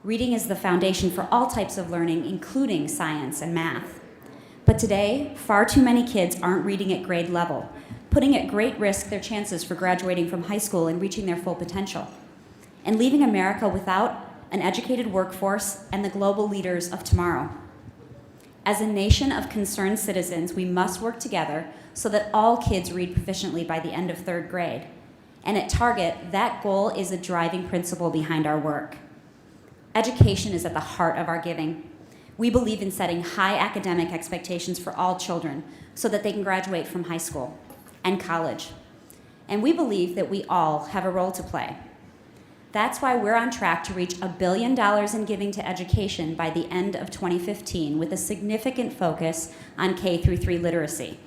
Reading is the foundation for all types of learning, including science and math. But today, far too many kids aren't reading at grade level, putting at great risk their chances for graduating from high school and reaching their full potential, and leaving America without an educated workforce and the global leaders of tomorrow. As a nation of concerned citizens, we must work together so that all kids read proficiently by the end of third grade. And at Target, that goal is a driving principle behind our work. Education is at the heart of our giving. We believe in setting high academic expectations for all children so that they can graduate from high school and college. And we believe that we all have a role to play. That's why we're on track to reach $1 billion in giving to education by the end of 2015 with a significant focus on K-3 literacy.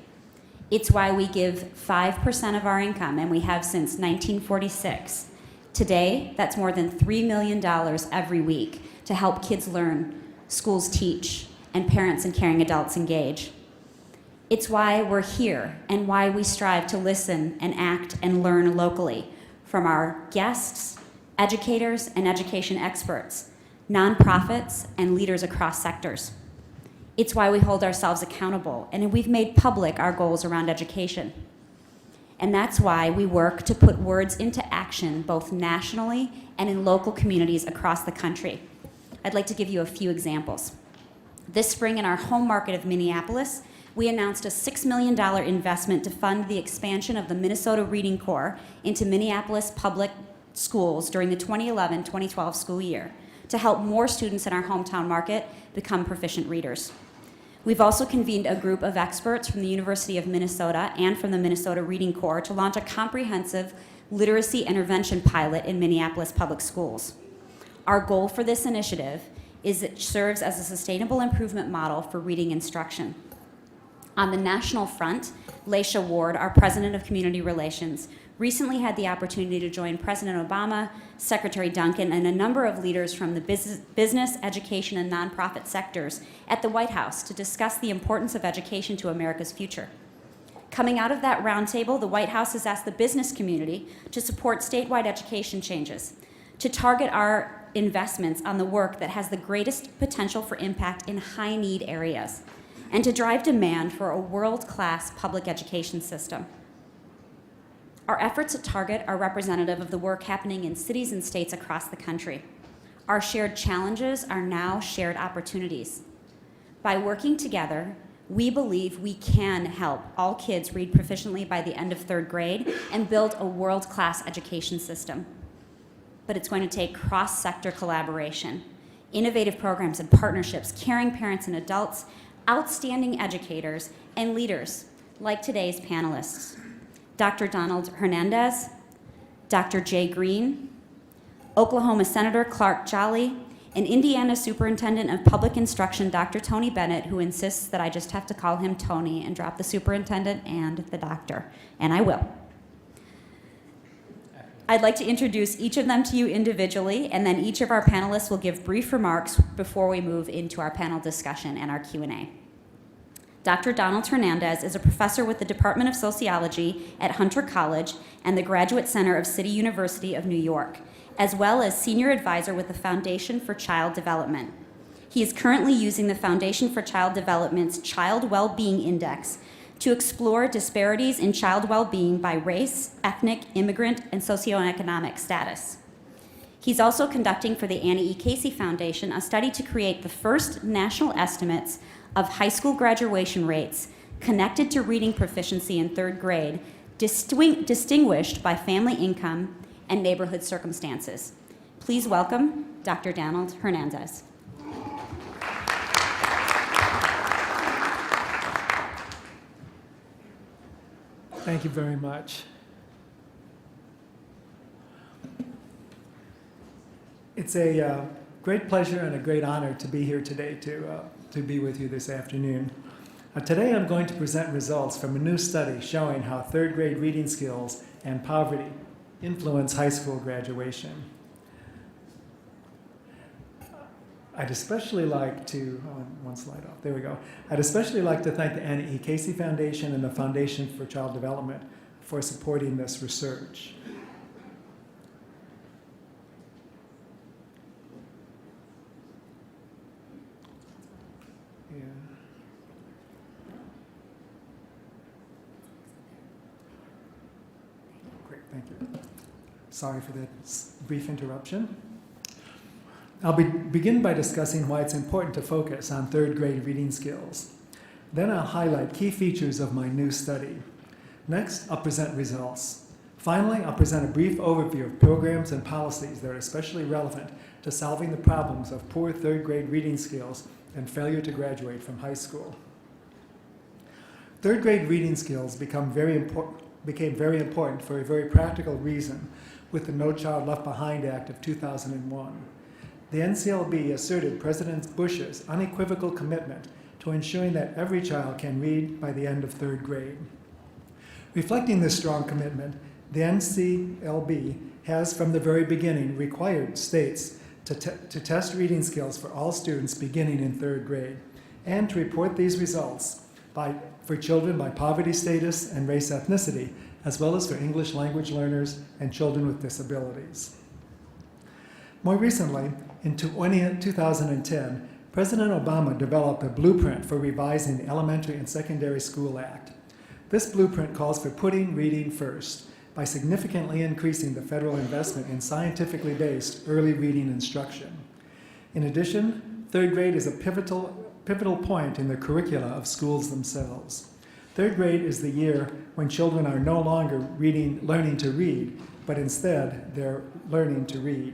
It's why we give 5% of our income, and we have since 1946. Today, that's more than $3 million every week to help kids learn, schools teach, and parents and caring adults engage. It's why we're here and why we strive to listen and act and learn locally from our guests, educators and education experts, nonprofits, and leaders across sectors. It's why we hold ourselves accountable, and we've made public our goals around education. And that's why we work to put words into action both nationally and in local communities across the country. I'd like to give you a few examples. This spring in our home market of Minneapolis, we announced a $6 million investment to fund the expansion of the Minnesota Reading Corps into Minneapolis public schools during the 2011-2012 school year to help more students in our hometown market become proficient readers. We've also convened a group of experts from the University of Minnesota and from the Minnesota Reading Corps to launch a comprehensive literacy intervention pilot in Minneapolis public schools. Our goal for this initiative is it serves as a sustainable improvement model for reading instruction. On the national front, Laysha Ward, our President of Community Relations, recently had the opportunity to join President Obama, Secretary Duncan, and a number of leaders from the business, education, and nonprofit sectors at the White House to discuss the importance of education to America's future. Coming out of that roundtable, the White House has asked the business community to support statewide education changes, to target our investments on the work that has the greatest potential for impact in high-need areas, and to drive demand for a world-class public education system. Our efforts at Target are representative of the work happening in cities and states across the country. Our shared challenges are now shared opportunities. By working together, we believe we can help all kids read proficiently by the end of third grade and build a world-class education system. But it's going to take cross-sector collaboration, innovative programs and partnerships, caring parents and adults, outstanding educators, and leaders like today's panelists. Dr. Donald Hernandez, Dr. Jay Greene, Oklahoma Senator Clark Jolly, and Indiana Superintendent of Public Instruction, Dr. Tony Bennett, who insists that I just have to call him Tony and drop the superintendent and the doctor, and I will. I'd like to introduce each of them to you individually, and then each of our panelists will give brief remarks before we move into our panel discussion and our Q&A. Dr. Donald Hernandez is a professor with the Department of Sociology at Hunter College and the Graduate Center of City University of New York, as well as senior advisor with the Foundation for Child Development. He is currently using the Foundation for Child Development's Child Well-Being Index to explore disparities in child well-being by race, ethnic, immigrant, and socioeconomic status. He's also conducting for the Annie E. Casey Foundation a study to create the first national estimates of high school graduation rates connected to reading proficiency in third grade, distinguished by family income and neighborhood circumstances. Please welcome Dr. Donald Hernandez. Thank you very much. It's a great pleasure and a great honor to be here today to be with you this afternoon. Today I'm going to present results from a new study showing how third grade reading skills and poverty influence high school graduation. I'd especially like to, one slide off, there we go. I'd especially like to thank the Annie E. Casey Foundation and the Foundation for Child Development for supporting this research. Thank you. Sorry for that brief interruption. I'll begin by discussing why it's important to focus on third grade reading skills. Then I'll highlight key features of my new study. Next, I'll present results. Finally, I'll present a brief overview of programs and policies that are especially relevant to solving the problems of poor third grade reading skills and failure to graduate from high school. Third grade reading skills became very important for a very practical reason with the No Child Left Behind Act of 2001. The NCLB asserted President Bush's unequivocal commitment to ensuring that every child can read by the end of third grade. Reflecting this strong commitment, the NCLB has from the very beginning required states to test reading skills for all students beginning in third grade and to report these results for children by poverty status and race ethnicity, as well as for English language learners and children with disabilities. More recently, in 2010, President Obama developed a blueprint for revising the Elementary and Secondary School Act. This blueprint calls for putting reading first by significantly increasing the federal investment in scientifically based early reading instruction. In addition, third grade is a pivotal point in the curricula of schools themselves. Third grade is the year when children are no longer learning to read, but instead they're learning to read.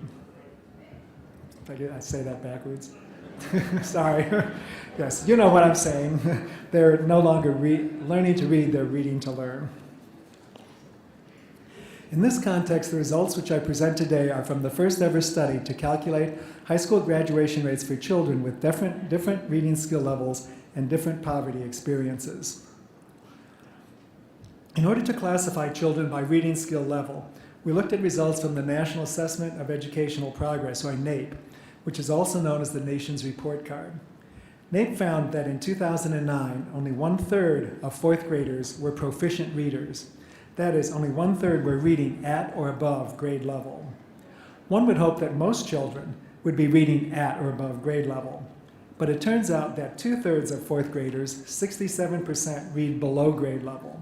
Did I say that backwards? Sorry. Yes, you know what I'm saying. They're no longer learning to read, they're reading to learn. In this context, the results which I present today are from the first ever study to calculate high school graduation rates for children with different reading skill levels and different poverty experiences. In order to classify children by reading skill level, we looked at results from the National Assessment of Educational Progress, or NAEP, which is also known as the nation's report card. NAEP found that in 2009, only 1/3 of fourth graders were proficient readers. That is, only 1/3 were reading at or above grade level. One would hope that most children would be reading at or above grade level. But it turns out that 2/3 of fourth graders, 67%, read below grade level.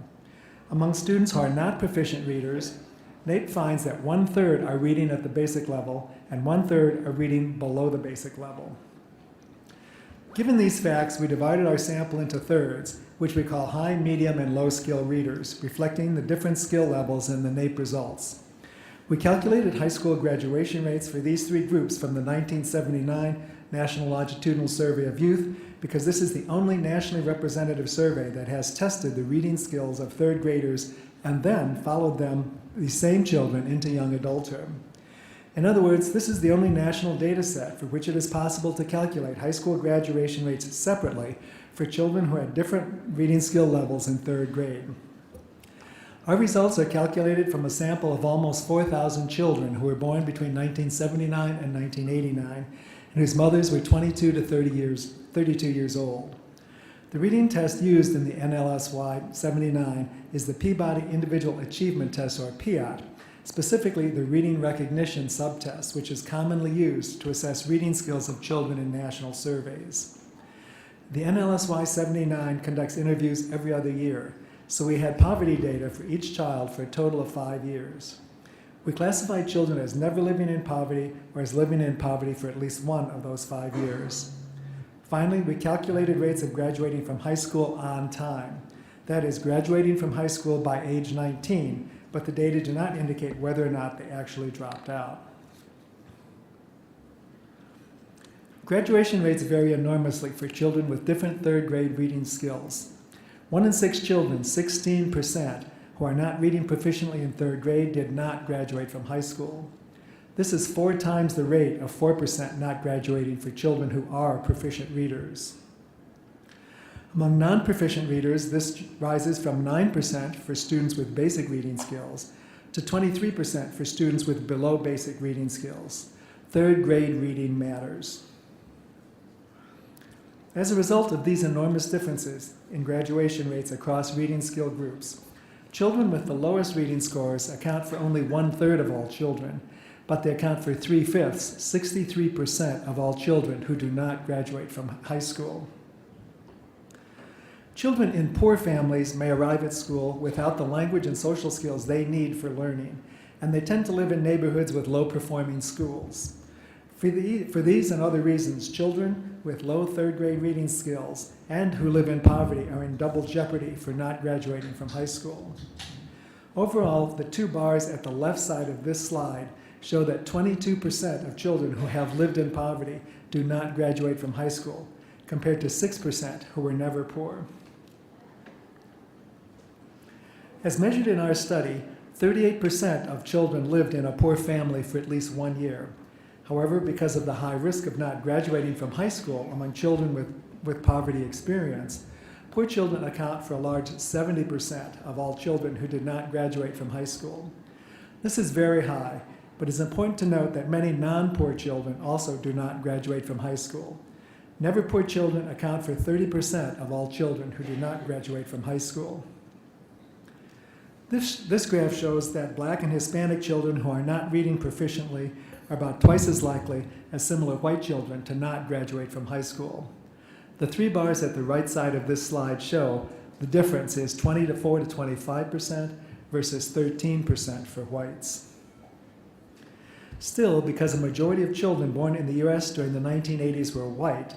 Among students who are not proficient readers, NAEP finds that 1/3 are reading at the basic level and 1/3 are reading below the basic level. Given these facts, we divided our sample into thirds, which we call high, medium, and low skill readers, reflecting the different skill levels in the NAEP results. We calculated high school graduation rates for these three groups from the 1979 National Longitudinal Survey of Youth, because this is the only nationally representative survey that has tested the reading skills of third graders and then followed these same children into young adulthood. In other words, this is the only national data set for which it is possible to calculate high school graduation rates separately for children who had different reading skill levels in third grade. Our results are calculated from a sample of almost 4,000 children who were born between 1979 and 1989, and whose mothers were 22 to 32 years old. The reading test used in the NLSY 79 is the Peabody Individual Achievement Test, or PIAT, specifically the reading recognition subtest, which is commonly used to assess reading skills of children in national surveys. The NLSY 79 conducts interviews every other year, so we had poverty data for each child for a total of 5 years. We classified children as never living in poverty or as living in poverty for at least one of those 5 years. Finally, we calculated rates of graduating from high school on time. That is, graduating from high school by age 19, but the data do not indicate whether or not they actually dropped out. Graduation rates vary enormously for children with different third grade reading skills. 1 in 6 children, 16%, who are not reading proficiently in third grade did not graduate from high school. This is 4 times the rate of 4% not graduating for children who are proficient readers. Among non-proficient readers, this rises from 9% for students with basic reading skills to 23% for students with below basic reading skills. Third grade reading matters. As a result of these enormous differences in graduation rates across reading skill groups, children with the lowest reading scores account for only 1/3 of all children, but they account for 3/5, 63% of all children who do not graduate from high school. Children in poor families may arrive at school without the language and social skills they need for learning, and they tend to live in neighborhoods with low-performing schools. For these and other reasons, children with low third-grade reading skills and who live in poverty are in double jeopardy for not graduating from high school. Overall, the two bars at the left side of this slide show that 22% of children who have lived in poverty do not graduate from high school, compared to 6% who were never poor. As measured in our study, 38% of children lived in a poor family for at least 1 year. However, because of the high risk of not graduating from high school among children with poverty experience, poor children account for a large 70% of all children who did not graduate from high school. This is very high, but it's important to note that many non-poor children also do not graduate from high school. Never poor children account for 30% of all children who do not graduate from high school. This graph shows that Black and Hispanic children who are not reading proficiently are about twice as likely as similar white children to not graduate from high school. The three bars at the right side of this slide show the difference is 24 to 25% versus 13% for whites. Still, because a majority of children born in the US during the 1980s were white,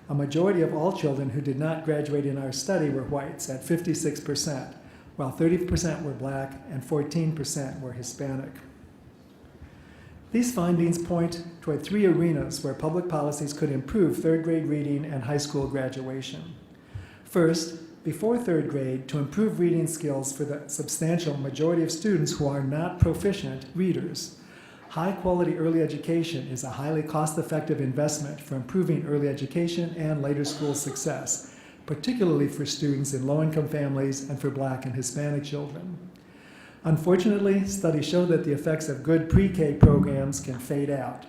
a majority of all children who did not graduate in our study were whites at 56%, while 30% were Black and 14% were Hispanic. These findings point toward three arenas where public policies could improve third-grade reading and high school graduation. First, before third grade, to improve reading skills for the substantial majority of students who are not proficient readers. High-quality early education is a highly cost-effective investment for improving early education and later school success, particularly for students in low-income families and for Black and Hispanic children. Unfortunately, studies show that the effects of good pre-K programs can fade out.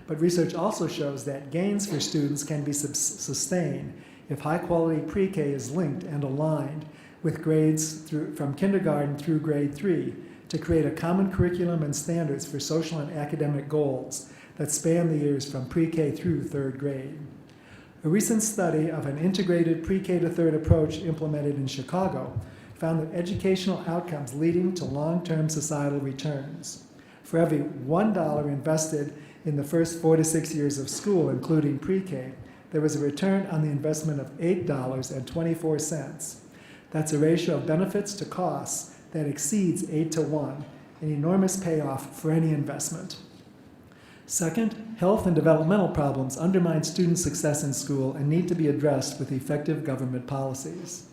But research also shows that gains for students can be sustained if high-quality pre-K is linked and aligned with grades from kindergarten through grade 3 to create a common curriculum and standards for social and academic goals that span the years from pre-K through third grade. A recent study of an integrated pre-K to third approach implemented in Chicago found that educational outcomes leading to long-term societal returns. For every $1 invested in the first 4 to 6 years of school, including pre-K, there was a return on the investment of $8.24. That's a ratio of benefits to costs that exceeds 8 to 1, an enormous payoff for any investment. Second, health and developmental problems undermine student success in school and need to be addressed with effective government policies.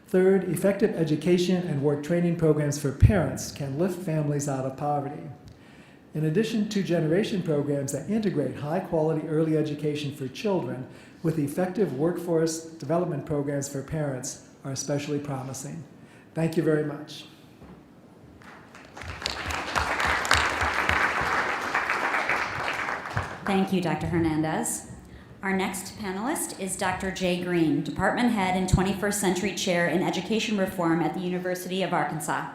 Third, effective education and work training programs for parents can lift families out of poverty. In addition, two-generation programs that integrate high-quality early education for children with effective workforce development programs for parents are especially promising. Thank you very much. Thank you, Dr. Hernandez. Our next panelist is Dr. Jay Greene, Department Head and 21st Century Chair in Education Reform at the University of Arkansas.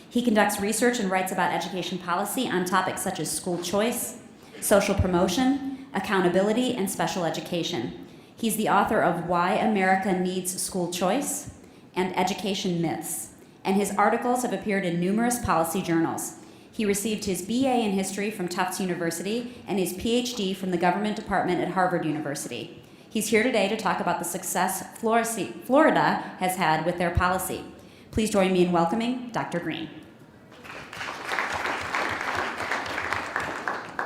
He conducts research and writes about education policy on topics such as school choice, social promotion, accountability, and special education. He's the author of Why America Needs School Choice and Education Myths, and his articles have appeared in numerous policy journals. He received his BA in history from Tufts University and his PhD from the Government Department at Harvard University. He's here today to talk about the success Florida has had with their policy. Please join me in welcoming Dr. Greene.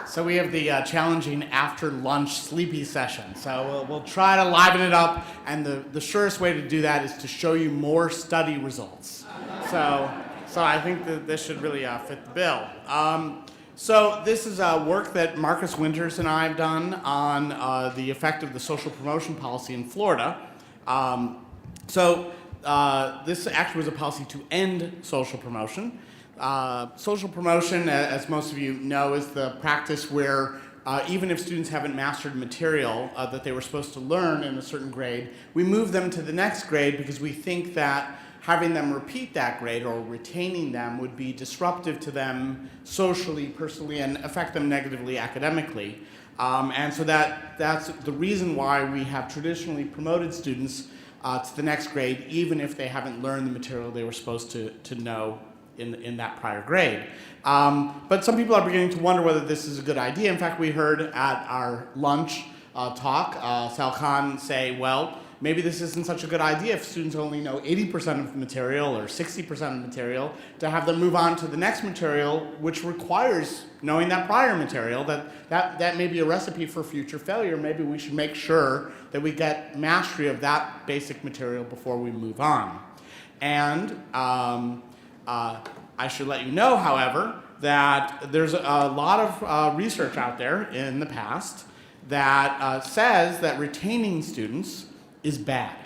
So we have the challenging after-lunch sleepy session. So we'll try to liven it up, and the surest way to do that is to show you more study results. So I think that this should really fit the bill. So this is work that Marcus Winters and I have done on the effect of the social promotion policy in Florida. This actually was a policy to end social promotion. Social promotion, as most of you know, is the practice where even if students haven't mastered material that they were supposed to learn in a certain grade, we move them to the next grade because we think that having them repeat that grade or retaining them would be disruptive to them socially, personally, and affect them negatively academically. And so that's the reason why we have traditionally promoted students to the next grade, even if they haven't learned the material they were supposed to know in that prior grade. But some people are beginning to wonder whether this is a good idea. In fact, we heard at our lunch talk, Sal Khan say, well, maybe this isn't such a good idea if students only know 80% of the material or 60% of the material, to have them move on to the next material, which requires knowing that prior material. That may be a recipe for future failure. Maybe we should make sure that we get mastery of that basic material before we move on. And I should let you know, however, that there's a lot of research out there in the past that says that retaining students is bad.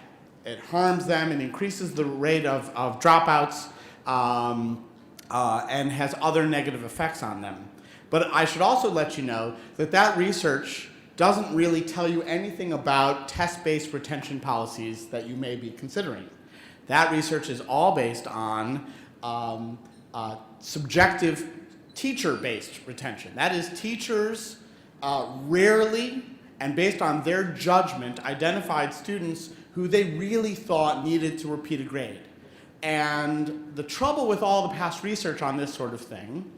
It harms them and increases the rate of dropouts and has other negative effects on them. But I should also let you know that that research doesn't really tell you anything about test-based retention policies that you may be considering. That research is all based on subjective teacher-based retention. That is, teachers rarely and based on their judgment identified students who they really thought needed to repeat a grade. And the trouble with all the past research on this sort of thing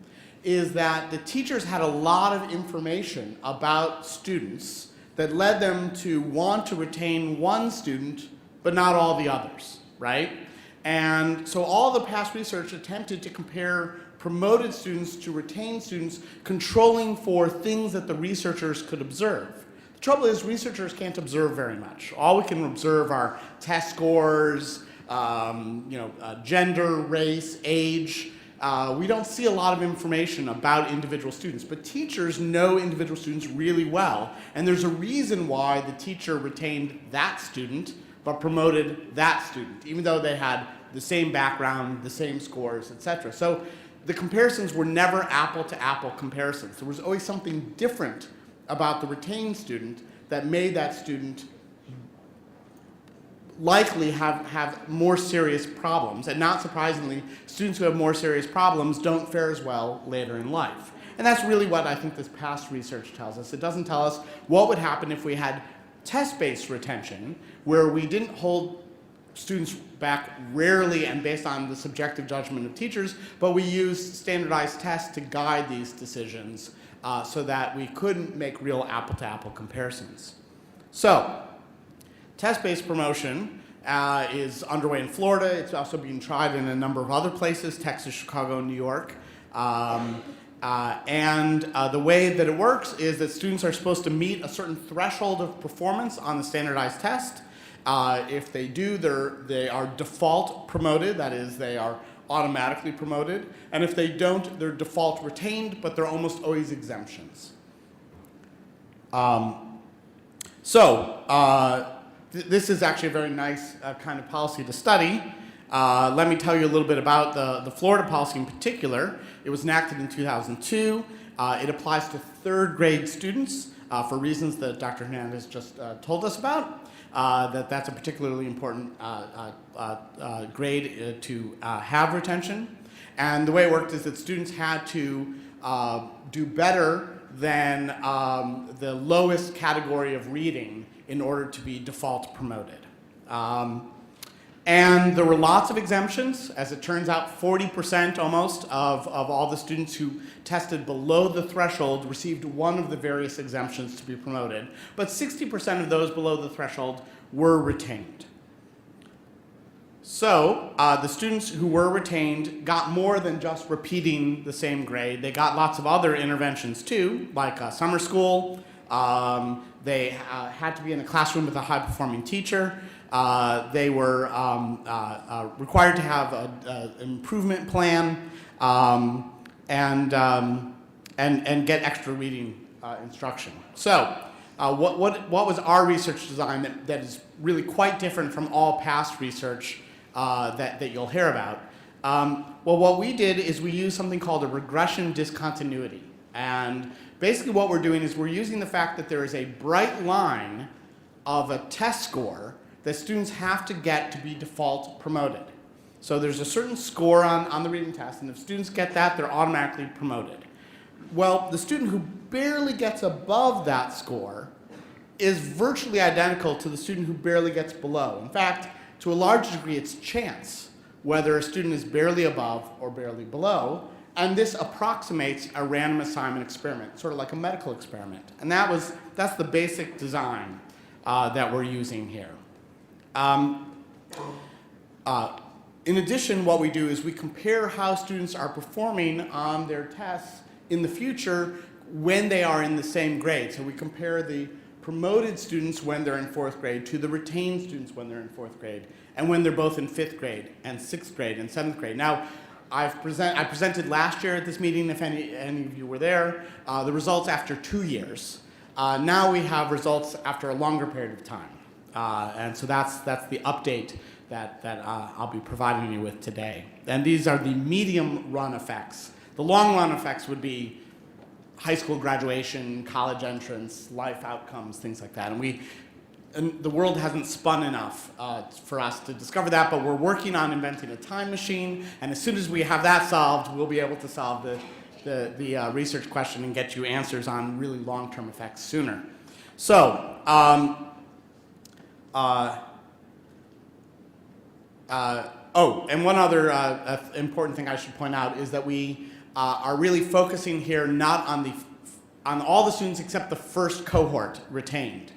is that the teachers had a lot of information about students that led them to want to retain one student but not all the others, right? And so all the past research attempted to compare promoted students to retained students, controlling for things that the researchers could observe. The trouble is, researchers can't observe very much. All we can observe are test scores, gender, race, age. We don't see a lot of information about individual students, but teachers know individual students really well, and there's a reason why the teacher retained that student but promoted that student, even though they had the same background, the same scores, etc. So the comparisons were never apple-to-apple comparisons. There was always something different about the retained student that made that student likely have more serious problems. And not surprisingly, students who have more serious problems don't fare as well later in life. And that's really what I think this past research tells us. It doesn't tell us what would happen if we had test-based retention, where we didn't hold students back rarely and based on the subjective judgment of teachers, but we used standardized tests to guide these decisions so that we couldn't make real apple-to-apple comparisons. So, test-based promotion is underway in Florida. It's also being tried in a number of other places, Texas, Chicago, and New York. The way that it works is that students are supposed to meet a certain threshold of performance on the standardized test. If they do, they are default promoted, that is, they are automatically promoted. And if they don't, they're default retained, but they're almost always exemptions. This is actually a very nice kind of policy to study. Let me tell you a little bit about the Florida policy in particular. It was enacted in 2002. It applies to third grade students for reasons that Dr. Hernandez just told us about. That's a particularly important grade to have retention. And the way it worked is that students had to do better than the lowest category of reading in order to be default promoted. And there were lots of exemptions. As it turns out, 40% almost of all the students who tested below the threshold received one of the various exemptions to be promoted. But 60% of those below the threshold were retained. So the students who were retained got more than just repeating the same grade. They got lots of other interventions too, like summer school. They had to be in a classroom with a high-performing teacher. They were required to have an improvement plan and get extra reading instruction. So what was our research design that is really quite different from all past research that you'll hear about? Well, what we did is we used something called a regression discontinuity. And basically what we're doing is we're using the fact that there is a bright line of a test score that students have to get to be default promoted. So there's a certain score on the reading test, and if students get that, they're automatically promoted. Well, the student who barely gets above that score is virtually identical to the student who barely gets below. In fact, to a large degree, it's chance whether a student is barely above or barely below, and this approximates a random assignment experiment, sort of like a medical experiment. And that's the basic design that we're using here. In addition, what we do is we compare how students are performing on their tests in the future when they are in the same grade. So we compare the promoted students when they're in 4th grade to the retained students when they're in 4th grade, and when they're both in 5th grade and 6th grade and 7th grade. Now, I presented last year at this meeting, if any of you were there, the results after 2 years. Now we have results after a longer period of time. And so that's the update that I'll be providing you with today. And these are the medium run effects. The long run effects would be high school graduation, college entrance, life outcomes, things like that. And the world hasn't spun enough for us to discover that, but we're working on inventing a time machine, and as soon as we have that solved, we'll be able to solve the research question and get you answers on really long-term effects sooner. So, and one other important thing I should point out is that we are really focusing here not on all the students except the first cohort retained.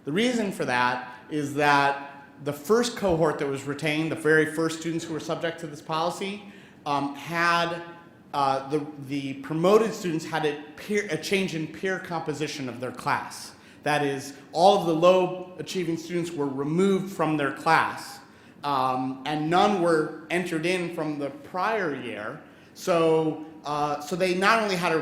The reason for that is that the first cohort that was retained, the very first students who were subject to this policy, had the promoted students had a change in peer composition of their class. That is, all of the low achieving students were removed from their class, and none were entered in from the prior year. So they not only had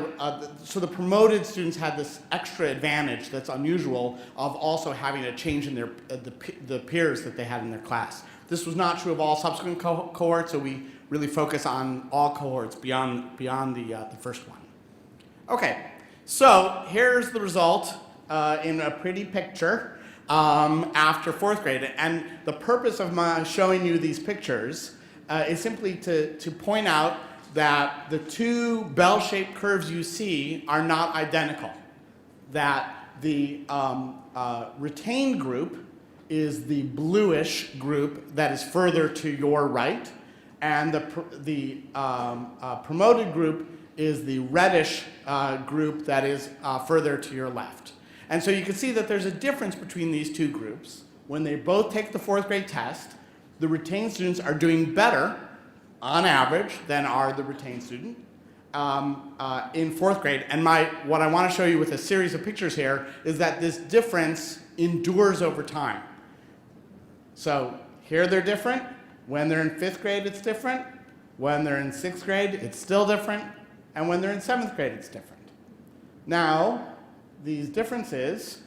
so the promoted students had this extra advantage that's unusual of also having a change in the peers that they had in their class. This was not true of all subsequent cohorts, so we really focus on all cohorts beyond the first one. Okay, so here's the result in a pretty picture after 4th grade. And the purpose of my showing you these pictures is simply to point out that the two bell-shaped curves you see are not identical. That the retained group is the bluish group that is further to your right, and the promoted group is the reddish group that is further to your left. And so you can see that there's a difference between these two groups. When they both take the 4th grade test, the retained students are doing better on average than are the retained student in 4th grade. And what I want to show you with a series of pictures here is that this difference endures over time. So here they're different. When they're in 5th grade, it's different. When they're in 6th grade, it's still different. And when they're in 7th grade, it's different. Now, these differences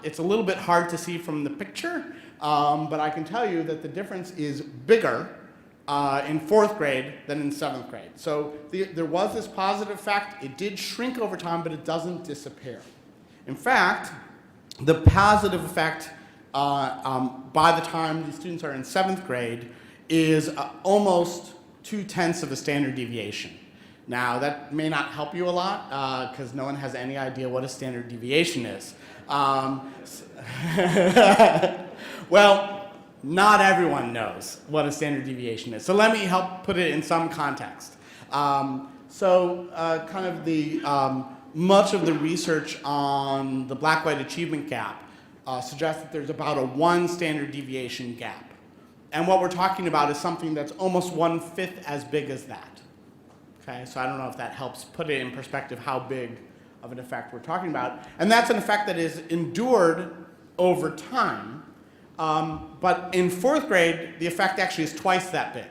it's a little bit hard to see from the picture, but I can tell you that the difference is bigger in 4th grade than in 7th grade. So there was this positive effect. It did shrink over time, but it doesn't disappear. In fact, the positive effect by the time the students are in 7th grade is almost 2/10 of a standard deviation. Now, that may not help you a lot because no one has any idea what a standard deviation is. Well, not everyone knows what a standard deviation is. So let me help put it in some context. Kind of the much of the research on the black-white achievement gap suggests that there's about a 1 standard deviation gap. And what we're talking about is something that's almost 1/5 as big as that. Okay, so I don't know if that helps put it in perspective how big of an effect we're talking about. And that's an effect that is endured over time. But in 4th grade, the effect actually is twice that big.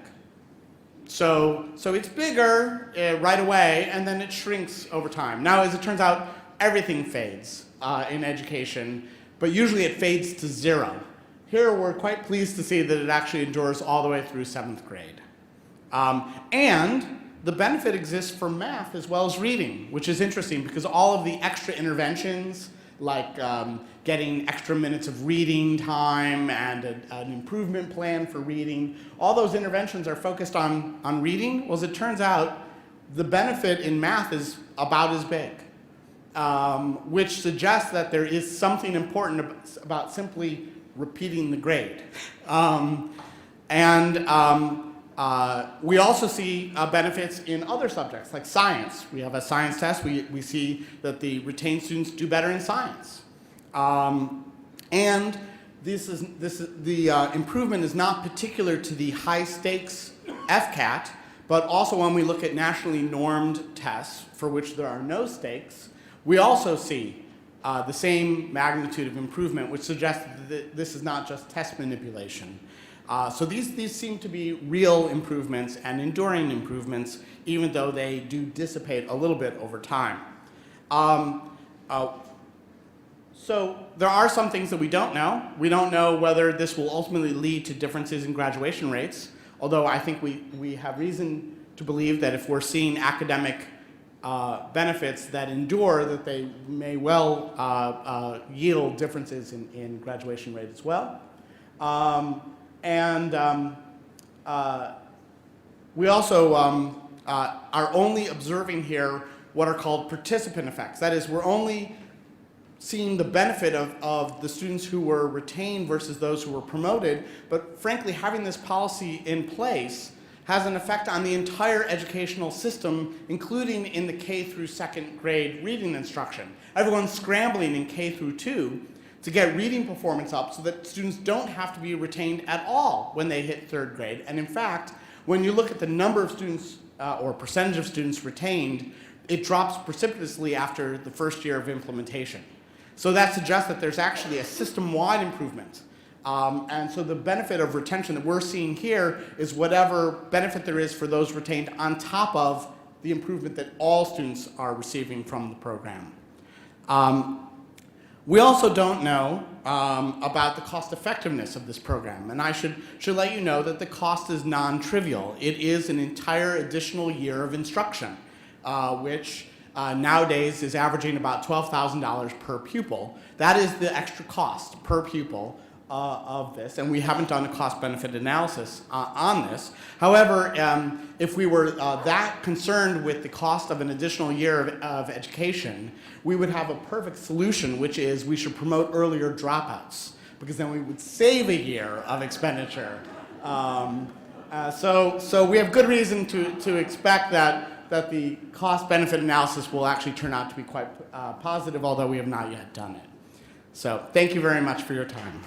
So it's bigger right away, and then it shrinks over time. Now, as it turns out, everything fades in education, but usually it fades to 0. Here, we're quite pleased to see that it actually endures all the way through 7th grade. And the benefit exists for math as well as reading, which is interesting because all of the extra interventions, like getting extra minutes of reading time and an improvement plan for reading, all those interventions are focused on reading. Well, as it turns out, the benefit in math is about as big. which suggests that there is something important about simply repeating the grade. We also see benefits in other subjects, like science. We have a science test. We see that the retained students do better in science. And the improvement is not particular to the high stakes FCAT, but also when we look at nationally normed tests for which there are no stakes, we also see the same magnitude of improvement, which suggests that this is not just test manipulation. So these seem to be real improvements and enduring improvements, even though they do dissipate a little bit over time. So there are some things that we don't know. We don't know whether this will ultimately lead to differences in graduation rates, although I think we have reason to believe that if we're seeing academic benefits that endure, that they may well yield differences in graduation rate as well. We also are only observing here what are called participant effects. That is, we're only seeing the benefit of the students who were retained versus those who were promoted, but frankly, having this policy in place has an effect on the entire educational system, including in the K through second grade reading instruction. Everyone's scrambling in K through 2 to get reading performance up so that students don't have to be retained at all when they hit third grade. And in fact, when you look at the number of students or percentage of students retained, it drops precipitously after the first year of implementation. So that suggests that there's actually a system-wide improvement. And so the benefit of retention that we're seeing here is whatever benefit there is for those retained on top of the improvement that all students are receiving from the program. We also don't know about the cost effectiveness of this program. And I should let you know that the cost is non-trivial. It is an entire additional year of instruction, which nowadays is averaging about $12,000 per pupil. That is the extra cost per pupil of this, and we haven't done a cost-benefit analysis on this. However, if we were that concerned with the cost of an additional year of education, we would have a perfect solution, which is we should promote earlier dropouts, because then we would save a year of expenditure. So we have good reason to expect that the cost-benefit analysis will actually turn out to be quite positive, although we have not yet done it. So thank you very much for your time.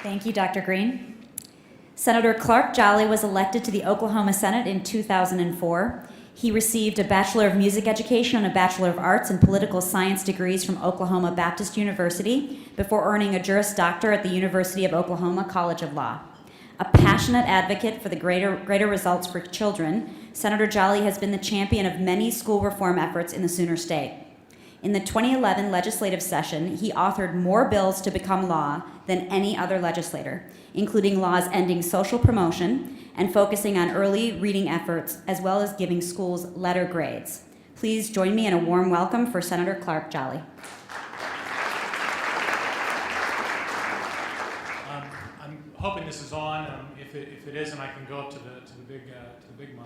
Thank you, Dr. Greene. Senator Clark Jolly was elected to the Oklahoma Senate in 2004. He received a Bachelor of Music Education and a Bachelor of Arts in Political Science degrees from Oklahoma Baptist University before earning a Juris Doctor at the University of Oklahoma College of Law. A passionate advocate for the greater results for children, Senator Jolly has been the champion of many school reform efforts in the Sooner State. In the 2011 legislative session, he authored more bills to become law than any other legislator, including laws ending social promotion and focusing on early reading efforts, as well as giving schools letter grades. Please join me in a warm welcome for Senator Clark Jolly. I'm hoping this is on. If it isn't, I can go up to the big mic.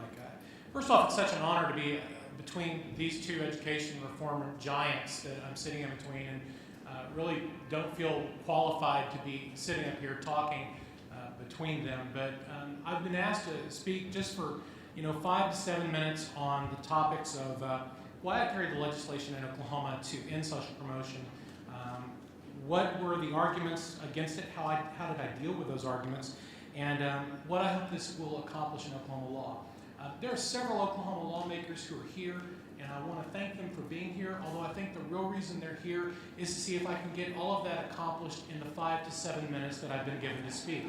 First off, it's such an honor to be between these two education reform giants that I'm sitting in between, and really don't feel qualified to be sitting up here talking between them. But I've been asked to speak just for 5 to 7 minutes on the topics of why I carried the legislation in Oklahoma to end social promotion. What were the arguments against it? How did I deal with those arguments? And what I hope this will accomplish in Oklahoma law. There are several Oklahoma lawmakers who are here, and I want to thank them for being here, although I think the real reason they're here is to see if I can get all of that accomplished in the 5 to 7 minutes that I've been given to speak.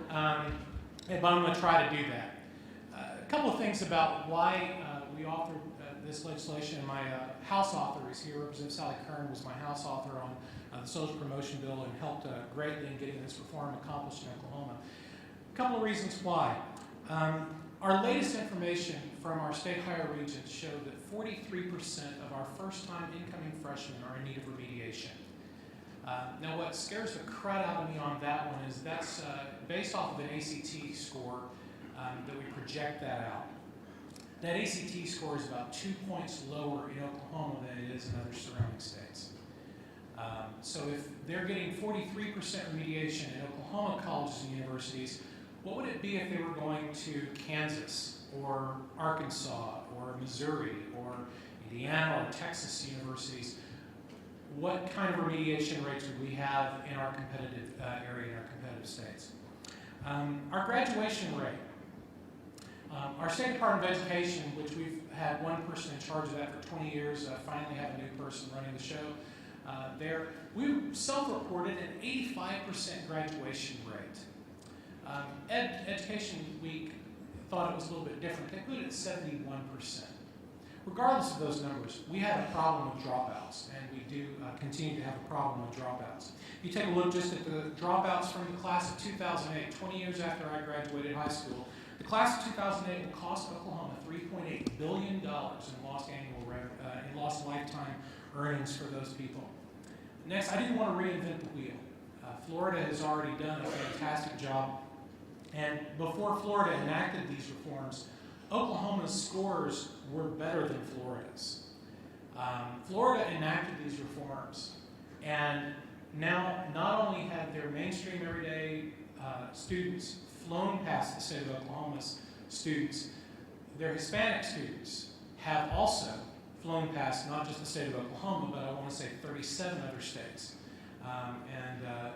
But I'm going to try to do that. A couple of things about why we authored this legislation. My House author is here. Representative Sally Kern was my House author on the social promotion bill and helped greatly in getting this reform accomplished in Oklahoma. A couple of reasons why. Our latest information from our state higher regents showed that 43% of our first-time incoming freshmen are in need of remediation. Now, what scares the crud out of me on that one is that's based off of an ACT score that we project that out. that ACT score is about 2 points lower in Oklahoma than it is in other surrounding states. So if they're getting 43% remediation in Oklahoma colleges and universities, what would it be if they were going to Kansas or Arkansas or Missouri or Indiana or Texas universities? What kind of remediation rates would we have in our competitive area, in our competitive states? Our graduation rate. Our State Department of Education, which we've had one person in charge of that for 20 years, finally have a new person running the show there. We self-reported an 85% graduation rate. Education Week thought it was a little bit different. They put it at 71%. Regardless of those numbers, we had a problem with dropouts, and we do continue to have a problem with dropouts. If you take a look just at the dropouts from the class of 2008, 20 years after I graduated high school, the class of 2008 will cost Oklahoma $3.8 billion in lost lifetime earnings for those people. Next, I didn't want to reinvent the wheel. Florida has already done a fantastic job, and before Florida enacted these reforms, Oklahoma's scores were better than Florida's. Florida enacted these reforms, and now not only have their mainstream everyday students flown past the state of Oklahoma's students, their Hispanic students have also flown past not just the state of Oklahoma, but I want to say 37 other states.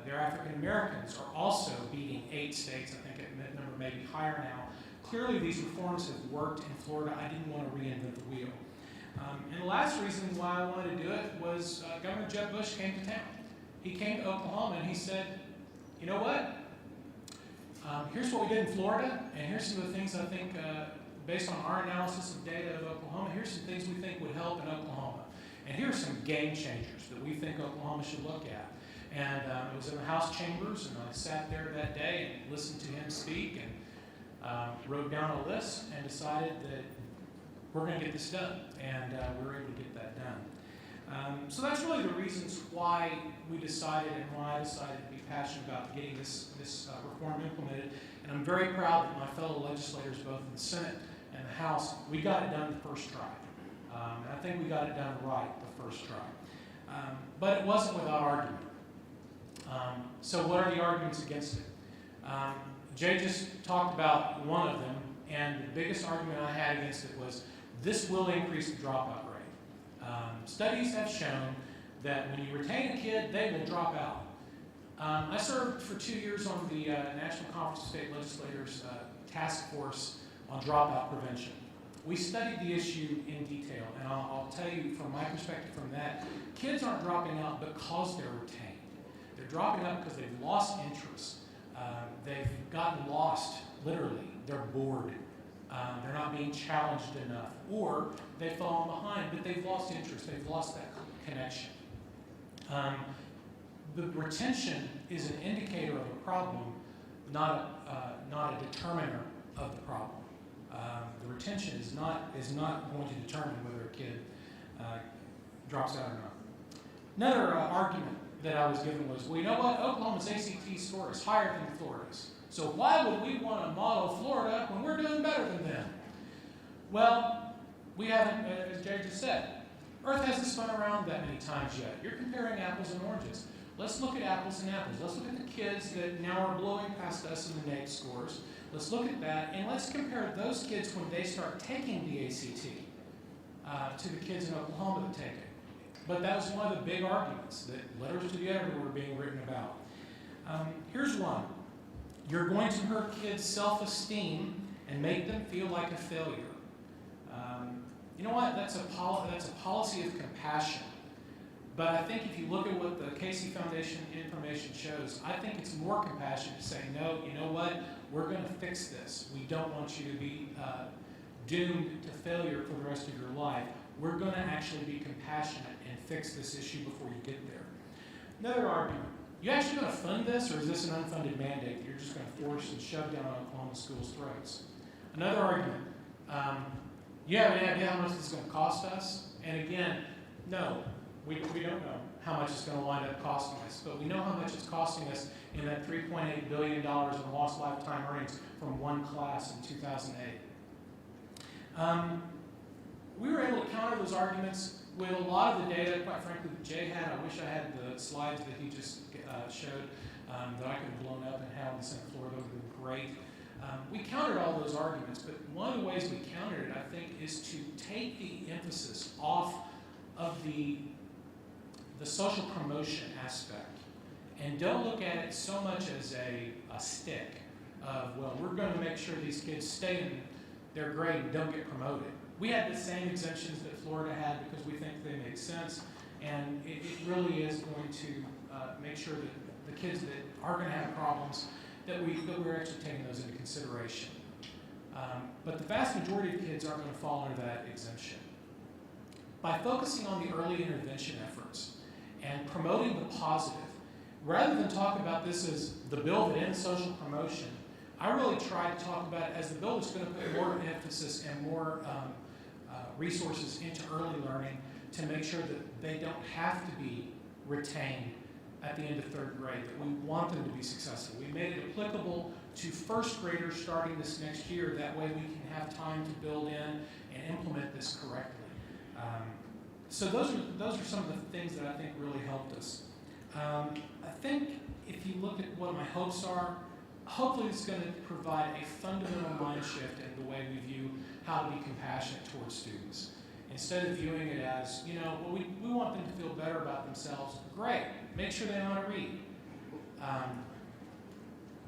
Their African Americans are also beating 8 states. I think that number may be higher now. Clearly, these reforms have worked in Florida. I didn't want to reinvent the wheel. And the last reason why I wanted to do it was Governor Jeb Bush came to town. He came to Oklahoma and he said, you know what? Here's what we did in Florida, and here's some of the things I think, based on our analysis of data of Oklahoma, here's some things we think would help in Oklahoma. And here's some game changers that we think Oklahoma should look at. And it was in the House chambers, and I sat there that day and listened to him speak and wrote down a list and decided that we're going to get this done. And we were able to get that done. So that's really the reasons why we decided and why I decided to be passionate about getting this reform implemented. And I'm very proud that my fellow legislators, both in the Senate and the House, we got it done the first try. And I think we got it done right the first try. But it wasn't without argument. So what are the arguments against it? Jay just talked about one of them, and the biggest argument I had against it was this will increase the dropout rate. Studies have shown that when you retain a kid, they will drop out. I served for 2 years on the National Conference of State Legislators Task Force on Dropout Prevention. We studied the issue in detail, and I'll tell you from my perspective from that, kids aren't dropping out because they're retained. They're dropping out because they've lost interest. They've gotten lost, literally. They're bored. They're not being challenged enough. Or they've fallen behind, but they've lost interest. They've lost that connection. The retention is an indicator of a problem, not a determiner of the problem. The retention is not going to determine whether a kid drops out or not. Another argument that I was given was, well, you know what? Oklahoma's ACT score is higher than Florida's. So why would we want to model Florida when we're doing better than them? Well, we haven't, as Jay just said, Earth hasn't spun around that many times yet. You're comparing apples and oranges. Let's look at apples and apples. Let's look at the kids that now are blowing past us in the NAEP scores. Let's look at that, and let's compare those kids when they start taking the ACT to the kids in Oklahoma that take it. But that was one of the big arguments that letters to the editor were being written about. Here's one. You're going to hurt kids' self-esteem and make them feel like a failure. You know what? That's a policy of compassion. But I think if you look at what the Casey Foundation information shows, I think it's more compassion to say, no, you know what? We're going to fix this. We don't want you to be doomed to failure for the rest of your life. We're going to actually be compassionate and fix this issue before you get there. Another argument. You actually going to fund this, or is this an unfunded mandate that you're just going to force and shove down Oklahoma schools' throats? Another argument. You have any idea how much this is going to cost us? And again, no, we don't know how much it's going to wind up costing us, but we know how much it's costing us in that $3.8 billion in lost lifetime earnings from one class in 2008. We were able to counter those arguments with a lot of the data, quite frankly, that Jay had. I wish I had the slides that he just showed that I could have blown up and had on the Senate floor. That would have been great. We countered all those arguments, but one of the ways we countered it, I think, is to take the emphasis off of the social promotion aspect and don't look at it so much as a stick of, well, we're going to make sure these kids stay in their grade and don't get promoted. We had the same exemptions that Florida had because we think they make sense, and it really is going to make sure that the kids that are going to have problems, that we're actually taking those into consideration. But the vast majority of kids aren't going to fall under that exemption. By focusing on the early intervention efforts and promoting the positive, rather than talk about this as the bill that ends social promotion, I really try to talk about it as the bill that's going to put more emphasis and more resources into early learning to make sure that they don't have to be retained at the end of third grade, that we want them to be successful. We made it applicable to first graders starting this next year. That way we can have time to build in and implement this correctly. So those are some of the things that I think really helped us. I think if you look at what my hopes are, hopefully it's going to provide a fundamental mind shift in the way we view how to be compassionate towards students. Instead of viewing it as, well, we want them to feel better about themselves, great, make sure they know how to read.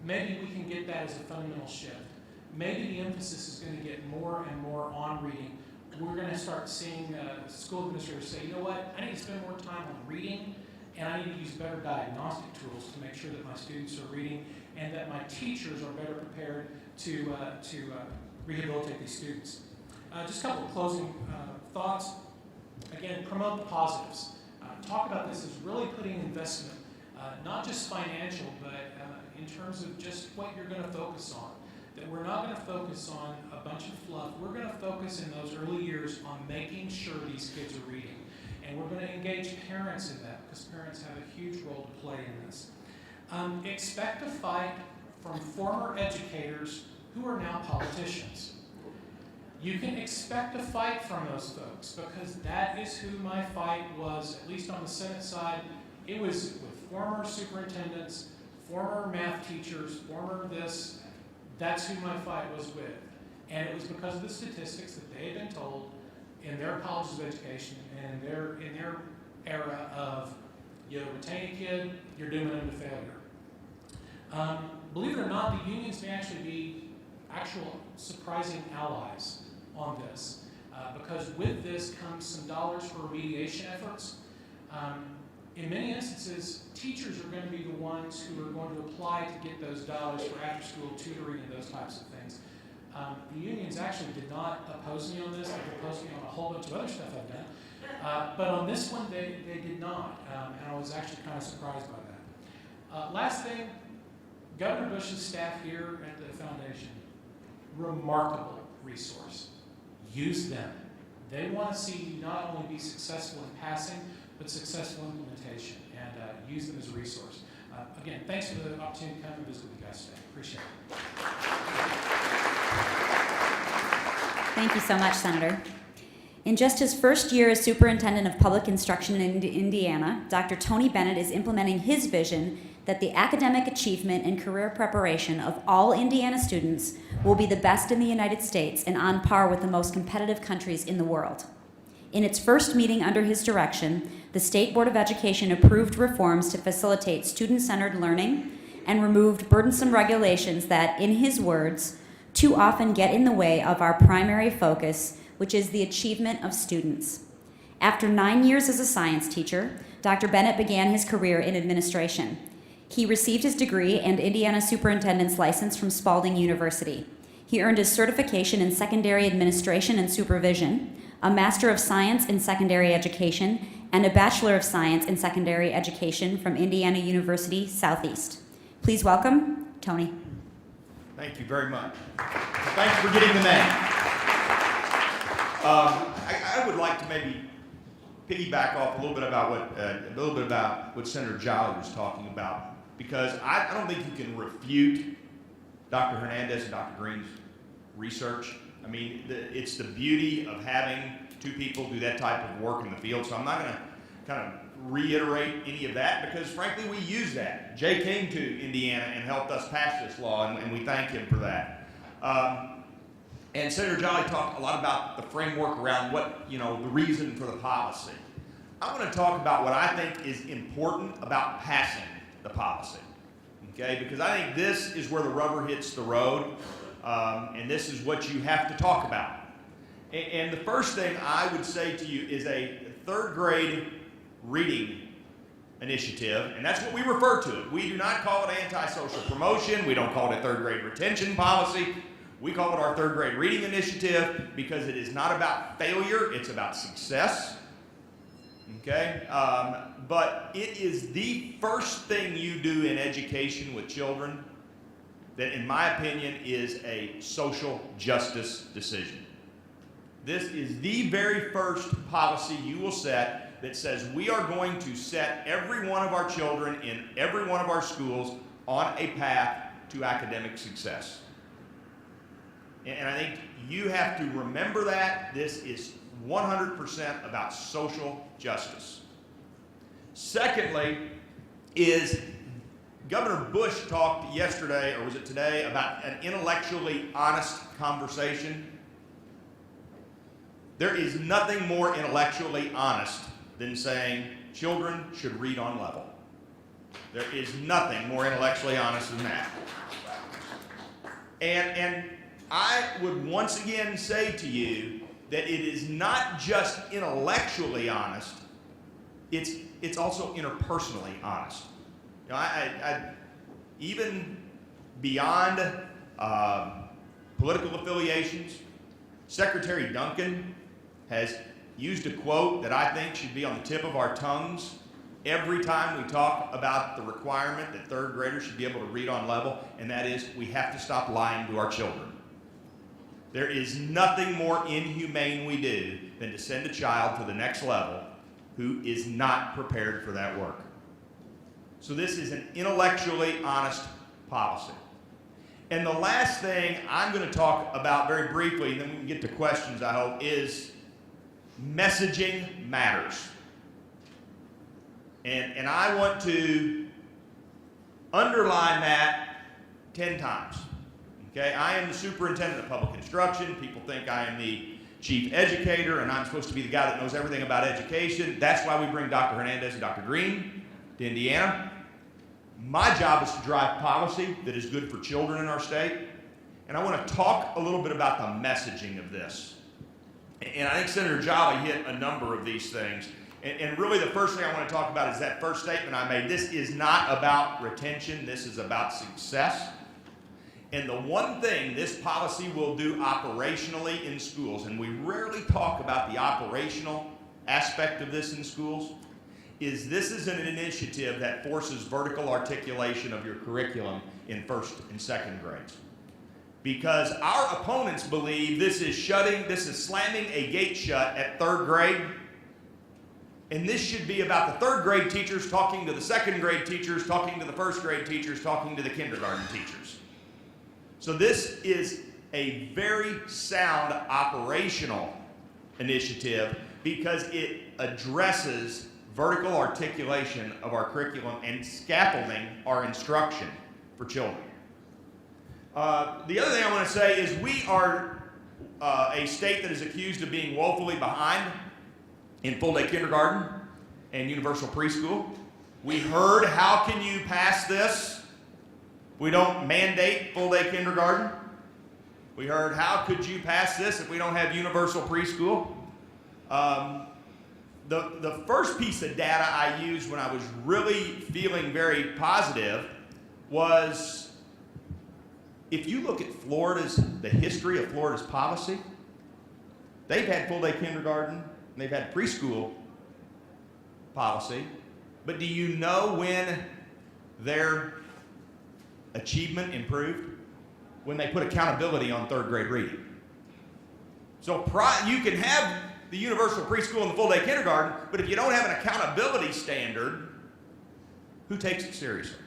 Maybe we can get that as a fundamental shift. Maybe the emphasis is going to get more and more on reading. We're going to start seeing school administrators say, you know what, I need to spend more time on reading, and I need to use better diagnostic tools to make sure that my students are reading and that my teachers are better prepared to rehabilitate these students. Just a couple of closing thoughts. Again, promote the positives. Talk about this as really putting investment, not just financial, but in terms of just what you're going to focus on. That we're not going to focus on a bunch of fluff. We're going to focus in those early years on making sure these kids are reading. And we're going to engage parents in that because parents have a huge role to play in this. Expect a fight from former educators who are now politicians. You can expect a fight from those folks because that is who my fight was, at least on the Senate side. It was with former superintendents, former math teachers, former this. That's who my fight was with. And it was because of the statistics that they had been told in their colleges of education and in their era of, you retain a kid, you're dooming them to failure. Believe it or not, the unions may actually be actual surprising allies on this, because with this comes some dollars for remediation efforts. In many instances, teachers are going to be the ones who are going to apply to get those dollars for after-school tutoring and those types of things. The unions actually did not oppose me on this. They opposed me on a whole bunch of other stuff I've done. But on this one, they did not, and I was actually kind of surprised by that. Last thing, Governor Bush's staff here at the foundation, remarkable resource. Use them. They want to see you not only be successful in passing, but successful implementation, and use them as a resource. Again, thanks for the opportunity to come and visit with you guys today. Appreciate it. Thank you so much, Senator. In just his first year as Superintendent of Public Instruction in Indiana, Dr. Tony Bennett is implementing his vision that the academic achievement and career preparation of all Indiana students will be the best in the United States and on par with the most competitive countries in the world. In its first meeting under his direction, the State Board of Education approved reforms to facilitate student-centered learning and removed burdensome regulations that, in his words, too often get in the way of our primary focus, which is the achievement of students. After 9 years as a science teacher, Dr. Bennett began his career in administration. He received his degree and Indiana Superintendent's license from Spalding University. He earned his certification in secondary administration and supervision, a Master of Science in Secondary Education, and a Bachelor of Science in Secondary Education from Indiana University Southeast. Please welcome Tony. Thank you very much. Thanks for getting the name. I would like to maybe piggyback off a little bit about what Senator Jolly was talking about, because I don't think you can refute Dr. Hernandez and Dr. Greene's research. I mean, it's the beauty of having two people do that type of work in the field. So I'm not going to kind of reiterate any of that because, frankly, we use that. Jay came to Indiana and helped us pass this law, and we thank him for that. And Senator Jolly talked a lot about the framework around what, the reason for the policy. I want to talk about what I think is important about passing the policy, okay? Because I think this is where the rubber hits the road, and this is what you have to talk about. And the first thing I would say to you is a third grade reading initiative, and that's what we refer to it. We do not call it anti-social promotion. We don't call it a third grade retention policy. We call it our third grade reading initiative because it is not about failure, it's about success. Okay? But it is the first thing you do in education with children that, in my opinion, is a social justice decision. This is the very first policy you will set that says we are going to set every one of our children in every one of our schools on a path to academic success. And I think you have to remember that. This is 100% about social justice. Secondly, is Governor Bush talked yesterday, or was it today, about an intellectually honest conversation. There is nothing more intellectually honest than saying children should read on level. There is nothing more intellectually honest than that. And I would once again say to you that it is not just intellectually honest, it's also interpersonally honest. I even beyond political affiliations, Secretary Duncan has used a quote that I think should be on the tip of our tongues every time we talk about the requirement that third graders should be able to read on level, and that is we have to stop lying to our children. There is nothing more inhumane we do than to send a child to the next level who is not prepared for that work. So this is an intellectually honest policy. And the last thing I'm going to talk about very briefly, and then we can get to questions, I hope, is messaging matters. And I want to underline that 10 times. Okay, I am the superintendent of public instruction. People think I am the chief educator, and I'm supposed to be the guy that knows everything about education. That's why we bring Dr. Hernandez and Dr. Greene to Indiana. My job is to drive policy that is good for children in our state. And I want to talk a little bit about the messaging of this. And I think Senator Jolly hit a number of these things. And really the first thing I want to talk about is that first statement I made. This is not about retention. This is about success. And the one thing this policy will do operationally in schools, and we rarely talk about the operational aspect of this in schools, is this is an initiative that forces vertical articulation of your curriculum in first and second grades. Because our opponents believe this is slamming a gate shut at third grade. And this should be about the third grade teachers talking to the second grade teachers, talking to the first grade teachers, talking to the kindergarten teachers. So this is a very sound operational initiative because it addresses vertical articulation of our curriculum and scaffolding our instruction for children. The other thing I want to say is we are a state that is accused of being woefully behind in full-day kindergarten and universal preschool. We heard, how can you pass this? We don't mandate full-day kindergarten. We heard, how could you pass this if we don't have universal preschool? The first piece of data I used when I was really feeling very positive was, if you look at the history of Florida's policy, they've had full-day kindergarten, and they've had preschool policy, but do you know when their achievement improved? When they put accountability on third grade reading. So you can have the universal preschool and the full day kindergarten, but if you don't have an accountability standard, who takes it seriously?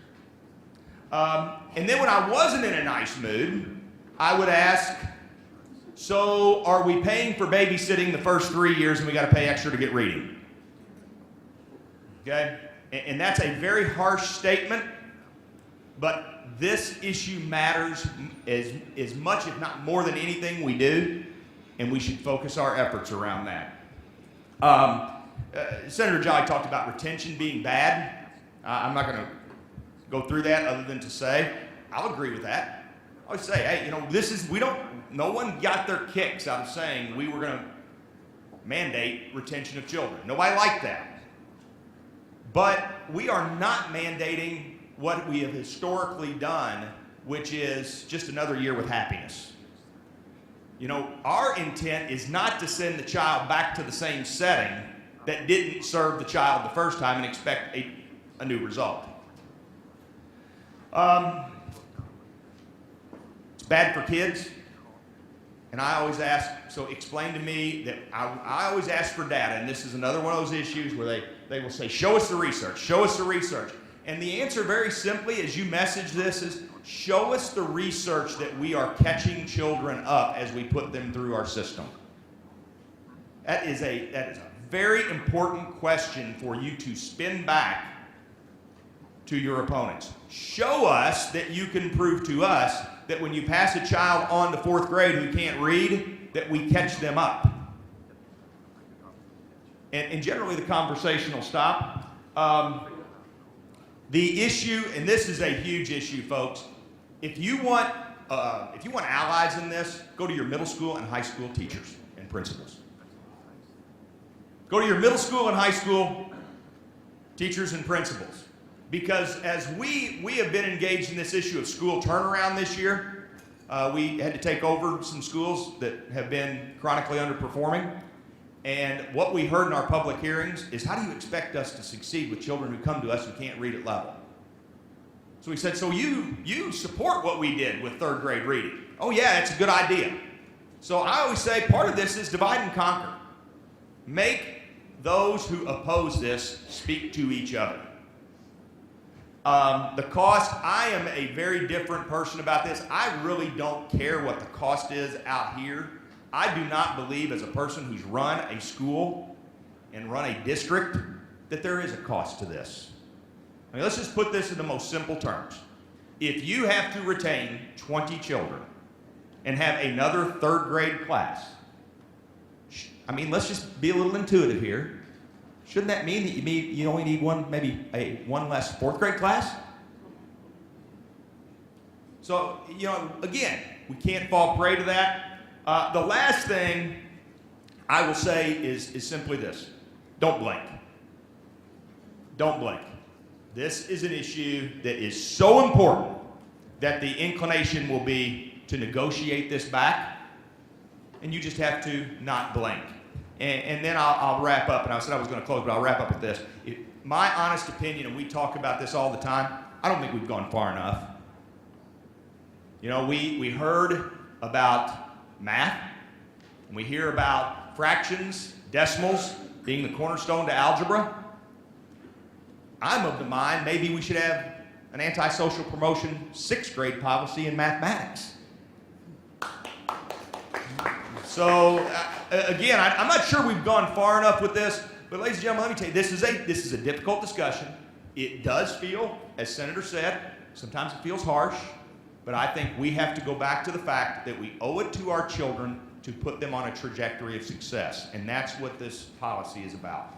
And then when I wasn't in a nice mood, I would ask so are we paying for babysitting the first 3 years and we got to pay extra to get reading? Okay? And that's a very harsh statement, but this issue matters as much, if not more than anything we do, and we should focus our efforts around that. Senator Jolly talked about retention being bad. I'm not going to go through that other than to say, I'll agree with that. I would say, hey, no one got their kicks out of saying we were going to mandate retention of children. Nobody liked that. But we are not mandating what we have historically done, which is just another year with happiness. Our intent is not to send the child back to the same setting that didn't serve the child the first time and expect a new result. It's bad for kids. And I always ask, so explain to me that I always ask for data, and this is another one of those issues where they will say, show us the research, show us the research. And the answer very simply as you message this is, show us the research that we are catching children up as we put them through our system. That is a very important question for you to spin back to your opponents. Show us that you can prove to us that when you pass a child on to 4th grade who can't read, that we catch them up. And generally the conversation will stop. The issue, and this is a huge issue, folks, if you want allies in this, go to your middle school and high school teachers and principals. Go to your middle school and high school teachers and principals. Because as we have been engaged in this issue of school turnaround this year, we had to take over some schools that have been chronically underperforming. And what we heard in our public hearings is, how do you expect us to succeed with children who come to us who can't read at level? So we said, so you support what we did with 3rd grade reading. Oh yeah, that's a good idea. So I always say part of this is divide and conquer. Make those who oppose this speak to each other. The cost, I am a very different person about this. I really don't care what the cost is out here. I do not believe, as a person who's run a school and run a district, that there is a cost to this. I mean, let's just put this in the most simple terms. If you have to retain 20 children and have another 3rd grade class, let's just be a little intuitive here. Shouldn't that mean that you only need one less 4th grade class? So, again, we can't fall prey to that. The last thing I will say is simply this. Don't blink. Don't blink. This is an issue that is so important that the inclination will be to negotiate this back, and you just have to not blink. And then I'll wrap up, and I said I was going to close, but I'll wrap up with this. My honest opinion, and we talk about this all the time, I don't think we've gone far enough. We heard about math, and we hear about fractions, decimals being the cornerstone to algebra. I'm of the mind maybe we should have an anti-social promotion 6th grade policy in mathematics. So, again, I'm not sure we've gone far enough with this, but ladies and gentlemen, let me tell you, this is a difficult discussion. It does feel, as Senator said, sometimes it feels harsh, but I think we have to go back to the fact that we owe it to our children to put them on a trajectory of success, and that's what this policy is about.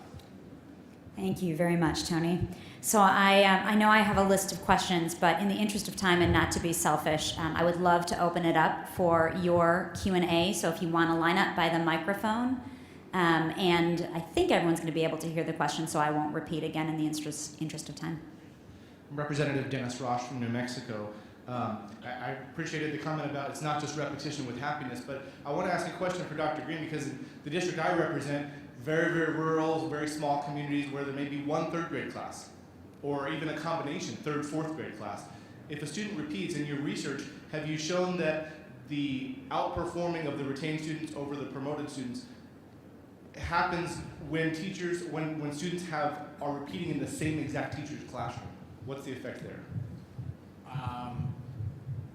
Thank you very much, Tony. So I know I have a list of questions, but in the interest of time and not to be selfish, I would love to open it up for your Q&A. So if you want to line up by the microphone, and I think everyone's going to be able to hear the question, so I won't repeat again in the interest of time. Representative Dennis Ross from New Mexico. I appreciated the comment about it's not just repetition with happiness, but I want to ask a question for Dr. Greene, because in the district I represent, very, very rural, very small communities where there may be one 3rd grade class, or even a combination, 3rd, 4th grade class. If a student repeats, in your research, have you shown that the outperforming of the retained students over the promoted students happens when students are repeating in the same exact teacher's classroom? What's the effect there?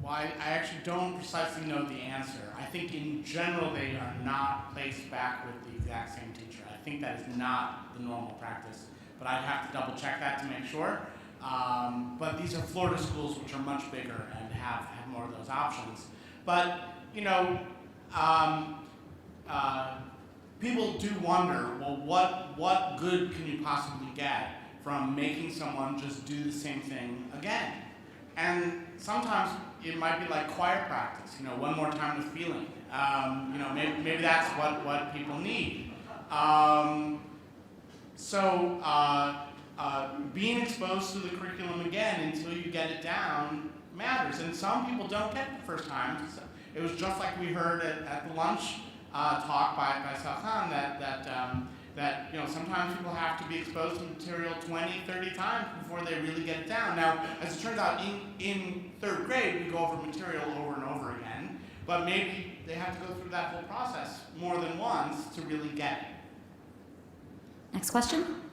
Well, I actually don't precisely know the answer. I think in general they are not placed back with the exact same teacher. I think that is not the normal practice, but I'd have to double check that to make sure. But these are Florida schools, which are much bigger and have more of those options. But, you know, people do wonder, well, what good can you possibly get from making someone just do the same thing again? And sometimes it might be like choir practice, you know, one more time with feeling. You know, maybe that's what people need. Being exposed to the curriculum again until you get it down matters. And some people don't get it the first time. So it was just like we heard at the lunch talk by Salhan that you know, sometimes people have to be exposed to material 20, 30 times before they really get it down. Now, as it turns out, in third grade, we go over material over and over again, but maybe they have to go through that whole process more than once to really get it. Next question.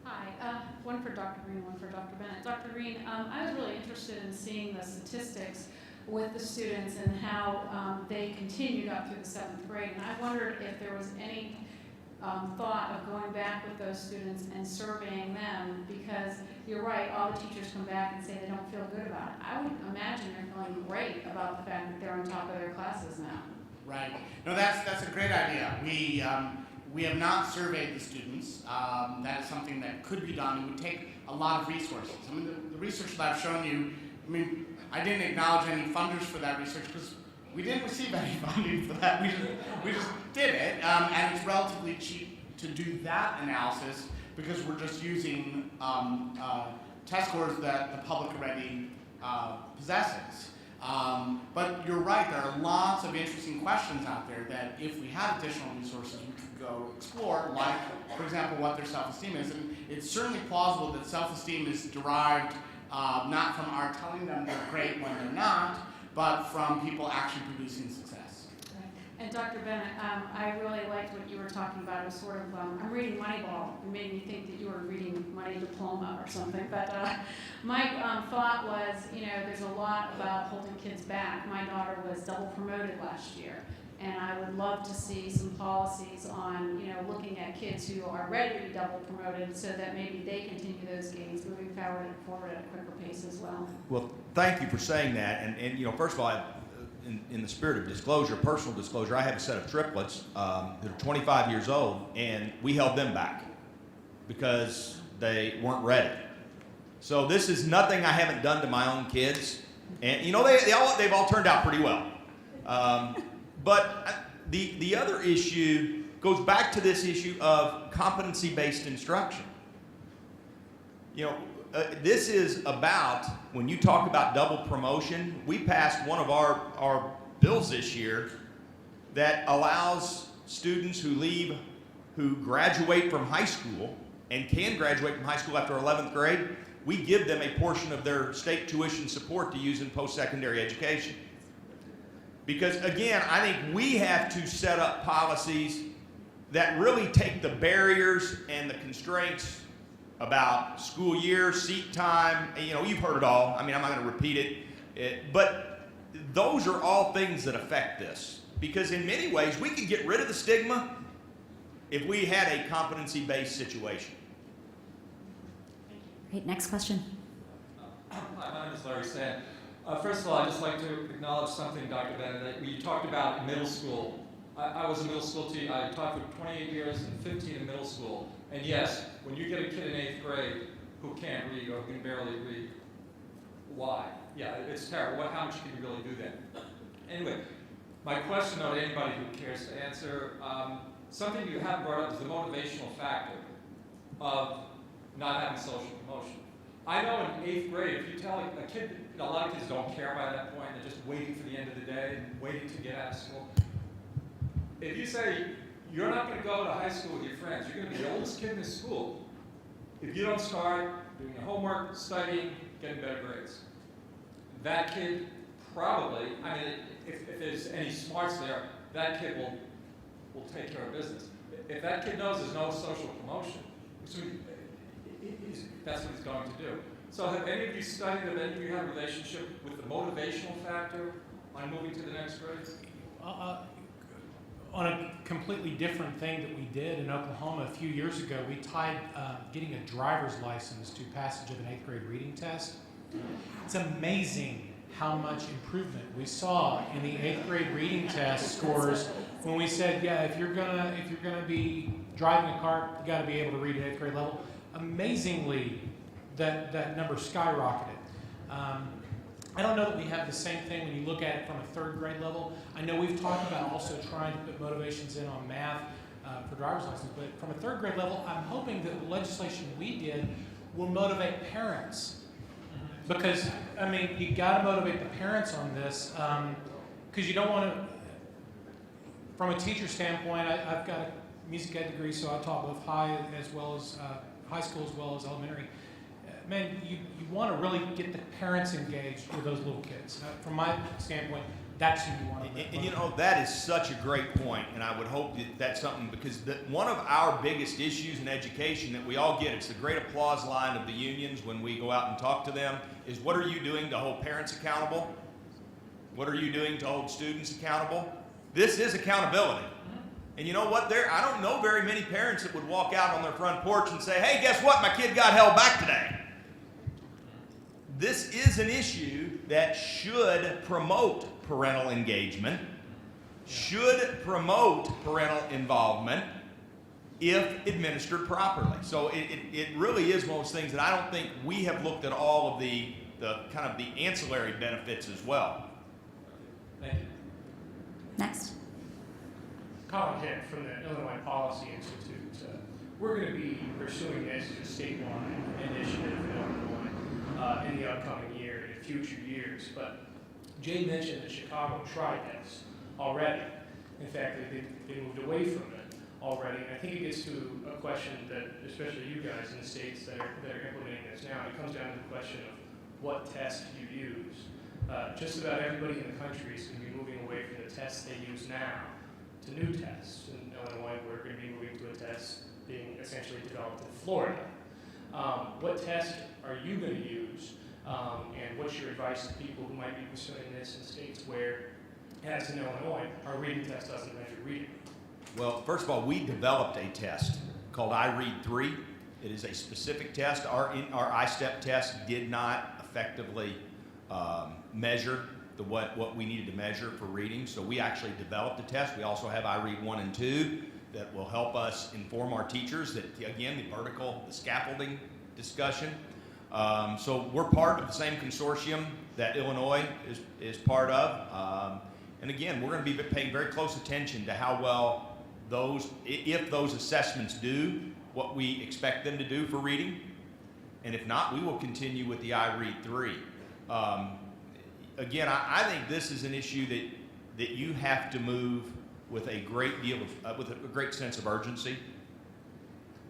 Hi, one for Dr. Greene, one for Dr. Bennett. Dr. Greene, I was really interested in seeing the statistics with the students and how they continued up through the 7th grade. And I wondered if there was any thought of going back with those students and surveying them, because you're right, all the teachers come back and say they don't feel good about it. I would imagine they're feeling great about the fact that they're on top of their classes now. Right. No, that's a great idea. We have not surveyed the students. That is something that could be done. It would take a lot of resources. I mean, the research that I've shown you, I mean, I didn't acknowledge any funders for that research because we didn't receive any funding for that. We just did it, and it's relatively cheap to do that analysis because we're just using test scores that the public already possesses. But you're right, there are lots of interesting questions out there that if we had additional resources, we could go explore, like, for example, what their self-esteem is. And it's certainly plausible that self-esteem is derived not from our telling them they're great when they're not, but from people actually producing success. Right. And Dr. Bennett, I really liked what you were talking about. It was sort of, I'm reading Moneyball. It made me think that you were reading Money Diploma or something. But my thought was, you know, there's a lot about holding kids back. My daughter was double promoted last year. And I would love to see some policies on, you know, looking at kids who are ready to be double promoted so that maybe they continue those gains moving forward at a quicker pace as well. Well, thank you for saying that. And you know, first of all, in the spirit of disclosure, personal disclosure, I have a set of triplets that are 25 years old, and we held them back because they weren't ready. So this is nothing I haven't done to my own kids. And you know, they've all turned out pretty well. But the other issue goes back to this issue of competency-based instruction. You know, this is about, when you talk about double promotion, we passed one of our bills this year that allows students who graduate from high school and can graduate from high school after 11th grade, we give them a portion of their state tuition support to use in post-secondary education. Because again, I think we have to set up policies that really take the barriers and the constraints about school year, seat time, you know, you've heard it all. I mean, I'm not going to repeat it. But those are all things that affect this. Because in many ways, we could get rid of the stigma if we had a competency-based situation. Great, next question. Hi, my name is Larry Sand. First of all, I'd just like to acknowledge something, Dr. Bennett. You talked about middle school. I was a middle school teacher. I taught for 28 years and 15 in middle school. And yes, when you get a kid in 8th grade who can't read or who can barely read, why? Yeah, it's terrible. How much can you really do then? Anyway, my question though to anybody who cares to answer, something you haven't brought up is the motivational factor of not having social promotion. I know in 8th grade, if you tell a kid, you know, a lot of kids don't care by that point, they're just waiting for the end of the day and waiting to get out of school. If you say, you're not going to go to high school with your friends, you're going to be the oldest kid in the school, if you don't start doing your homework, studying, getting better grades, that kid probably, I mean, if there's any smarts there, that kid will take care of business. If that kid knows there's no social promotion, that's what he's going to do. So have any of you studied, have any of you had a relationship with the motivational factor on moving to the next grade? On a completely different thing that we did in Oklahoma a few years ago, we tied getting a driver's license to passage of an 8th grade reading test. It's amazing how much improvement we saw in the 8th grade reading test scores when we said, yeah, if you're gonna be driving a car, you got to be able to read at 8th grade level. Amazingly, that number skyrocketed. I don't know that we have the same thing when you look at it from a 3rd grade level. I know we've talked about also trying to put motivations in on math for driver's license, but from a 3rd grade level, I'm hoping that the legislation we did will motivate parents. Because, I mean, you got to motivate the parents on this, because you don't want to, from a teacher standpoint, I've got a music ed degree, so I taught both high school as well as elementary. Man, you want to really get the parents engaged with those little kids. From my standpoint, that's who you want to And you know, that is such a great point, and I would hope that that's something, because one of our biggest issues in education that we all get, it's the great applause line of the unions when we go out and talk to them, is what are you doing to hold parents accountable? What are you doing to hold students accountable? This is accountability. And you know what? I don't know very many parents that would walk out on their front porch and say, hey, guess what? My kid got held back today. This is an issue that should promote parental engagement, should promote parental involvement if administered properly. So it really is one of those things that I don't think we have looked at all of the kind of the ancillary benefits as well. Thank you. Next. Colin Hitt from the Illinois Policy Institute. We're going to be pursuing this as a statewide initiative in Illinois in the upcoming year, in future years. But Jay mentioned that Chicago tried this already. In fact, they moved away from it already. And I think it gets to a question that, especially you guys in the states that are implementing this now, it comes down to the question of what test you use. Just about everybody in the country is going to be moving away from the tests they use now to new tests. In Illinois, we're going to be moving to a test being essentially developed in Florida. What test are you going to use? And what's your advice to people who might be pursuing this in states where, as in Illinois, our reading test doesn't measure reading? Well, first of all, we developed a test called iRead3. It is a specific test. Our iStep test did not effectively measure what we needed to measure for reading. So we actually developed a test. We also have iRead 1 and 2 that will help us inform our teachers that, again, the scaffolding discussion. So we're part of the same consortium that Illinois is part of. And again, we're going to be paying very close attention to how well if those assessments do what we expect them to do for reading. And if not, we will continue with the iRead3. Again, I think this is an issue that you have to move with a great deal of, with a great sense of urgency,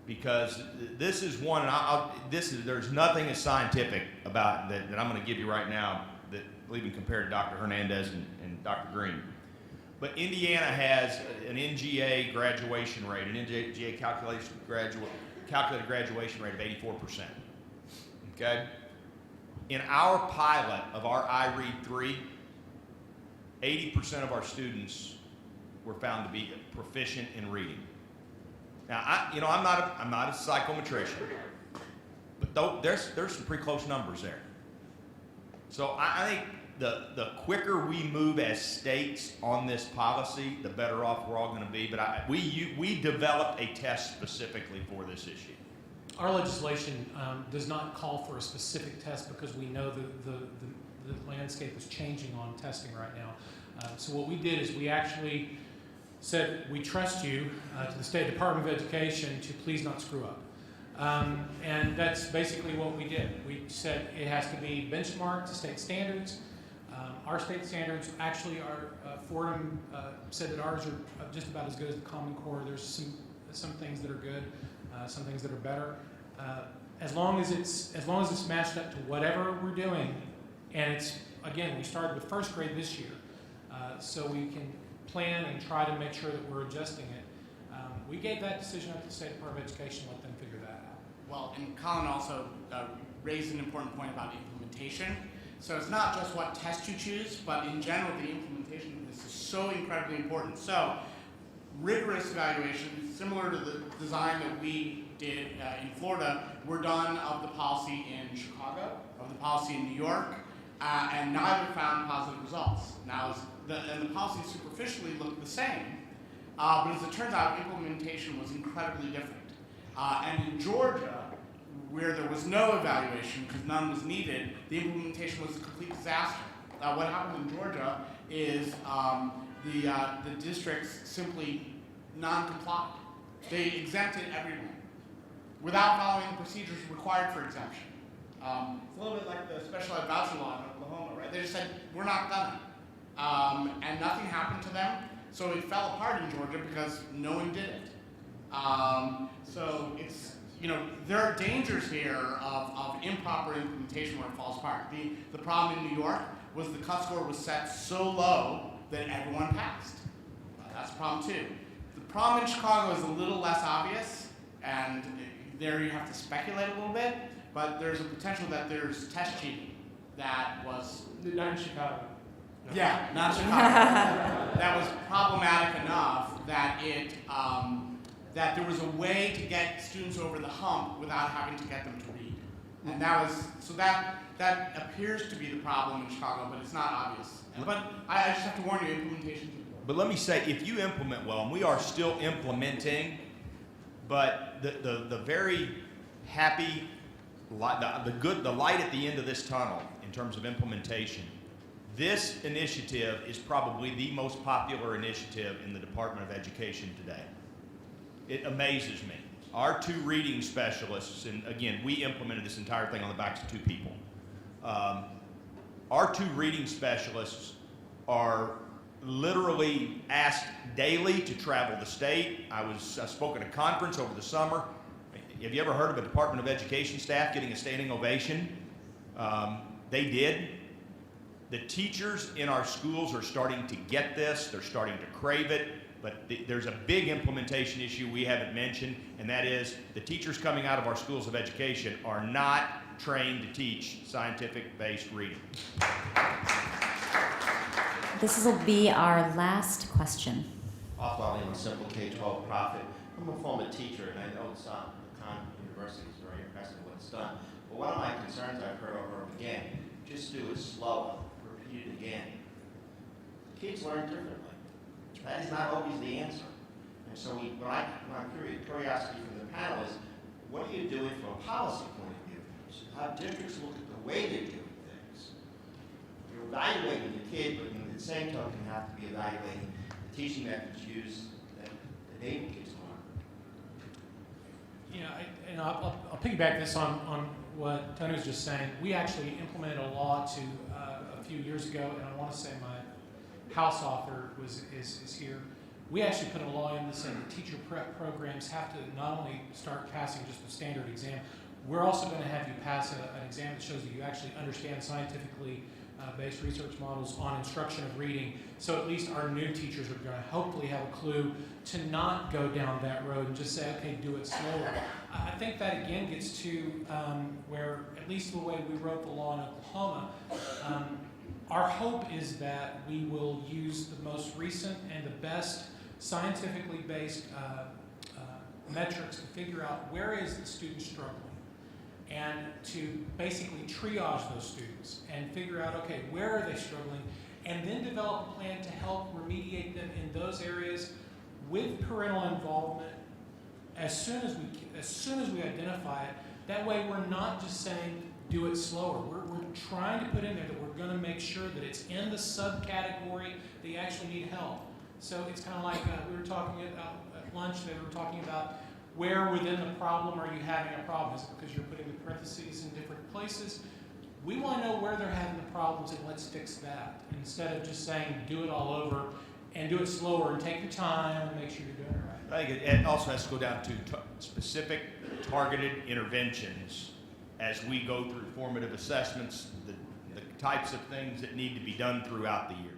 because this is one, and there's nothing as scientific about that I'm going to give you right now that will even compare to Dr. Hernandez and Dr. Greene. But Indiana has an NGA graduation rate, an NGA calculated graduation rate of 84%. Okay? In our pilot of our iRead3, 80% of our students were found to be proficient in reading. Now, I'm not a psychometrician, but there's some pretty close numbers there. So I think the quicker we move as states on this policy, the better off we're all going to be. But we developed a test specifically for this issue. Our legislation does not call for a specific test because we know the landscape is changing on testing right now. So what we did is we actually said, we trust you to the State Department of Education to please not screw up. And that's basically what we did. We said it has to be benchmarked to state standards. Our state standards actually are, Fordham said that ours are just about as good as the Common Core. There's some things that are good, some things that are better. As long as it's matched up to whatever we're doing, and it's, again, we started with first grade this year, so we can plan and try to make sure that we're adjusting it. We gave that decision up to the State Department of Education, let them figure that out. Well, and Colin also raised an important point about implementation. So it's not just what test you choose, but in general, the implementation of this is so incredibly important. So rigorous evaluations, similar to the design that we did in Florida, were done of the policy in Chicago, of the policy in New York, and neither found positive results. Now, the policies superficially looked the same, but as it turns out, implementation was incredibly different. And in Georgia, where there was no evaluation because none was needed, the implementation was a complete disaster. What happened in Georgia is the districts simply non-complied. They exempted everyone without following the procedures required for exemption. It's a little bit like the special ed voucher law in Oklahoma, right? They just said, we're not gonna. And nothing happened to them, so it fell apart in Georgia because no one did it. So it's, there are dangers here of improper implementation where it falls apart. The problem in New York was the cut score was set so low that everyone passed. That's a problem too. The problem in Chicago is a little less obvious, and there you have to speculate a little bit, but there's a potential that there's test cheating that was... Not in Chicago. No. Yeah, not Chicago. That was problematic enough that that there was a way to get students over the hump without having to get them to read. And that appears to be the problem in Chicago, but it's not obvious. But I just have to warn you, implementation. But let me say, if you implement well, and we are still implementing, but the very happy, the light at the end of this tunnel in terms of implementation, this initiative is probably the most popular initiative in the Department of Education today. It amazes me. Our 2 reading specialists, and again, we implemented this entire thing on the backs of 2 people. Our 2 reading specialists are literally asked daily to travel the state. I spoke at a conference over the summer. Have you ever heard of a Department of Education staff getting a standing ovation? They did. The teachers in our schools are starting to get this. They're starting to crave it. But there's a big implementation issue we haven't mentioned, and that is the teachers coming out of our schools of education are not trained to teach scientific-based reading. This will be our last question. I'm a simple K-12 prophet. I'm a former teacher, and I know it's University is very impressive what it's done. But one of my concerns I've heard over and again, just do it slower, repeat it again. Kids learn differently. That is not always the answer. And so my curiosity from the panelists, what are you doing from a policy point of view? So how districts look at the way they're doing things. You're evaluating the kid, but in the same token, you have to be evaluating the teaching methods used that enable kids to learn. I'll piggyback this on what Tony was just saying. We actually implemented a law a few years ago, and I want to say my House author is here. We actually put a law in that said that teacher prep programs have to not only start passing just the standard exam, we're also going to have you pass an exam that shows that you actually understand scientifically based research models on instruction of reading. So at least our new teachers are going to hopefully have a clue to not go down that road and just say, okay, do it slower. I think that again gets to where, at least the way we wrote the law in Oklahoma, our hope is that we will use the most recent and the best scientifically based metrics to figure out where is the student struggling, and to basically triage those students and figure out, okay, where are they struggling, and then develop a plan to help remediate them in those areas with parental involvement as soon as we identify it. That way we're not just saying do it slower. We're trying to put in there that we're going to make sure that it's in the subcategory that you actually need help. So it's kind of like we were talking at lunch, they were talking about where within the problem are you having a problem? Is it because you're putting the parentheses in different places? We want to know where they're having the problems and let's fix that, instead of just saying do it all over and do it slower and take your time and make sure you're doing it right. I think it also has to go down to specific targeted interventions as we go through formative assessments, the types of things that need to be done throughout the year.